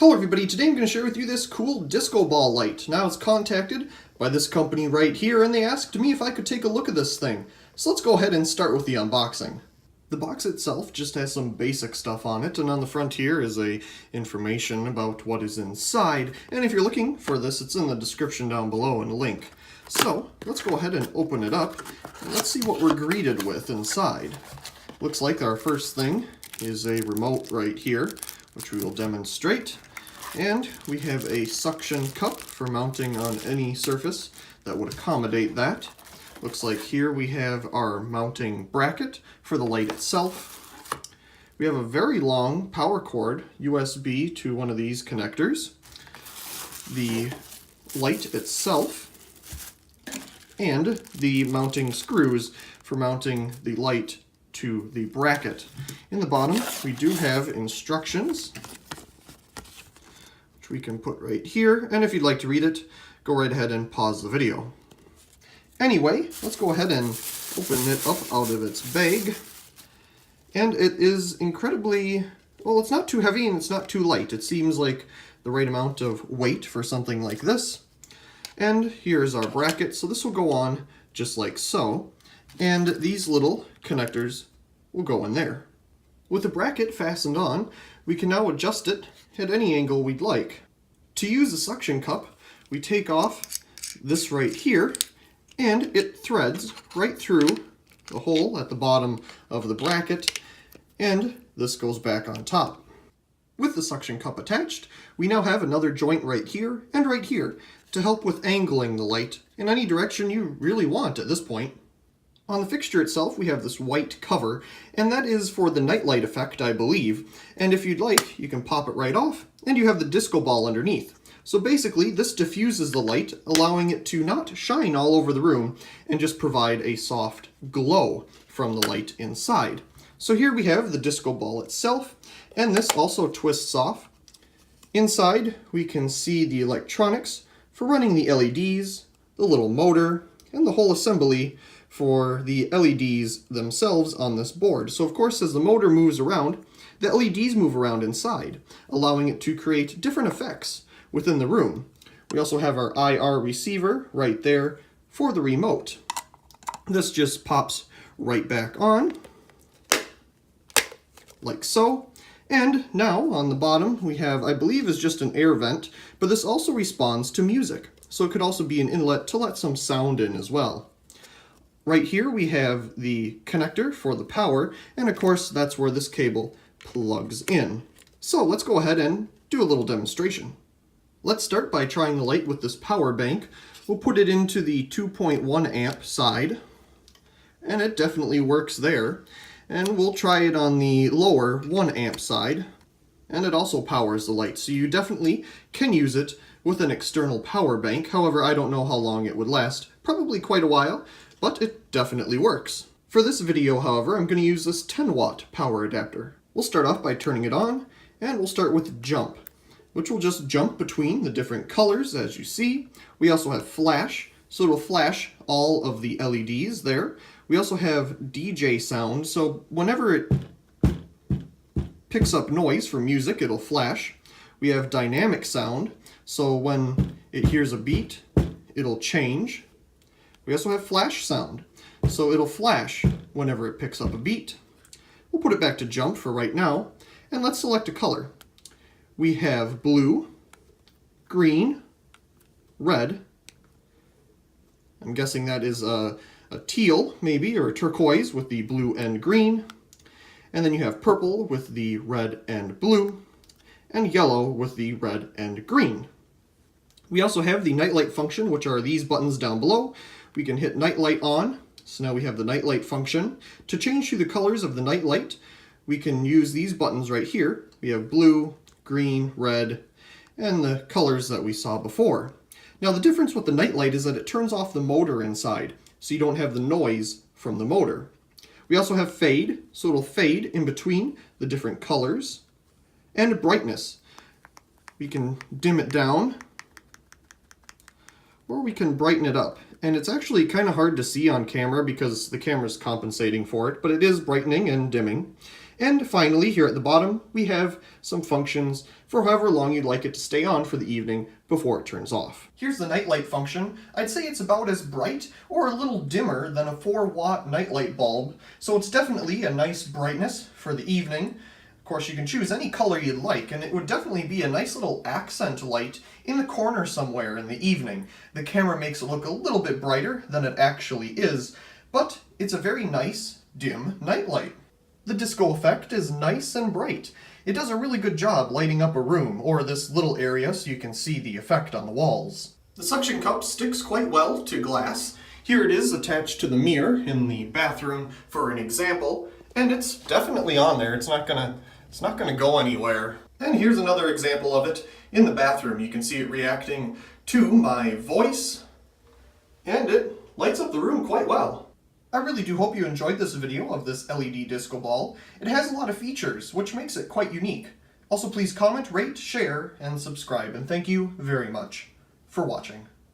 Hello everybody, today I'm going to share with you this cool disco ball light. Now it's contacted by this company right here and they asked me if I could take a look at this thing. So let's go ahead and start with the unboxing. The box itself just has some basic stuff on it, and on the front here is information about what is inside. And if you're looking for this, it's in the description down below and a link. So let's go ahead and open it up and let's see what we're greeted with inside. Looks like our first thing is a remote right here, which we will demonstrate. And we have a suction cup for mounting on any surface that would accommodate that. Looks like here we have our mounting bracket for the light itself. We have a very long power cord, USB to one of these connectors, the light itself, and the mounting screws for mounting the light to the bracket. In the bottom, we do have instructions, which we can put right here, and if you'd like to read it, go right ahead and pause the video. Anyway, let's go ahead and open it up out of its bag. And it is incredibly, well, it's not too heavy and it's not too light. It seems like the right amount of weight for something like this. And here's our bracket, so this will go on just like so. And these little connectors will go in there. With the bracket fastened on, we can now adjust it at any angle we'd like. To use a suction cup, we take off this right here, and it threads right through the hole at the bottom of the bracket, and this goes back on top. With the suction cup attached, we now have another joint right here and right here to help with angling the light in any direction you really want at this point. On the fixture itself, we have this white cover, and that is for the nightlight effect, I believe. And if you'd like, you can pop it right off, and you have the disco ball underneath. So basically, this diffuses the light, allowing it to not shine all over the room, and just provide a soft glow from the light inside. So here we have the disco ball itself, and this also twists off. Inside, we can see the electronics for running the LEDs, the little motor, and the whole assembly for the LEDs themselves on this board. So of course, as the motor moves around, the LEDs move around inside, allowing it to create different effects within the room. We also have our IR receiver right there for the remote. This just pops right back on, like so. And now on the bottom we have, I believe is just an air vent, but this also responds to music. So it could also be an inlet to let some sound in as well. Right here we have the connector for the power, and of course that's where this cable plugs in. So let's go ahead and do a little demonstration. Let's start by trying the light with this power bank. We'll put it into the 2.1 amp side, and it definitely works there. And we'll try it on the lower 1 amp side, and it also powers the light. So you definitely can use it with an external power bank. However, I don't know how long it would last. Probably quite a while, but it definitely works. For this video, however, I'm going to use this 10 watt power adapter. We'll start off by turning it on, and we'll start with jump, which will just jump between the different colors as you see. We also have flash, so it'll flash all of the LEDs there. We also have DJ sound, so whenever it picks up noise for music, it'll flash. We have dynamic sound, so when it hears a beat, it'll change. We also have flash sound, so it'll flash whenever it picks up a beat. We'll put it back to jump for right now, and let's select a color. We have blue, green, red. I'm guessing that is a teal, maybe, or a turquoise with the blue and green. And then you have purple with the red and blue, and yellow with the red and green. We also have the nightlight function, which are these buttons down below. We can hit nightlight on, so now we have the nightlight function. To change to the colors of the nightlight, we can use these buttons right here. We have blue, green, red, and the colors that we saw before. Now the difference with the nightlight is that it turns off the motor inside, so you don't have the noise from the motor. We also have fade, so it'll fade in between the different colors. And brightness. We can dim it down, or we can brighten it up. And it's actually kind of hard to see on camera because the camera's compensating for it, but it is brightening and dimming. And finally, here at the bottom, we have some functions for however long you'd like it to stay on for the evening before it turns off. Here's the nightlight function. I'd say it's about as bright or a little dimmer than a 4-watt nightlight bulb, so it's definitely a nice brightness for the evening. Of course, you can choose any color you'd like, and it would definitely be a nice little accent light in the corner somewhere in the evening. The camera makes it look a little bit brighter than it actually is, but it's a very nice, dim nightlight. The disco effect is nice and bright. It does a really good job lighting up a room, or this little area, so you can see the effect on the walls. The suction cup sticks quite well to glass. Here it is attached to the mirror in the bathroom for an example, and it's definitely on there. It's not gonna go anywhere. And here's another example of it in the bathroom. You can see it reacting to my voice, and it lights up the room quite well. I really do hope you enjoyed this video of this LED disco ball. It has a lot of features, which makes it quite unique. Also, please comment, rate, share, and subscribe, and thank you very much for watching.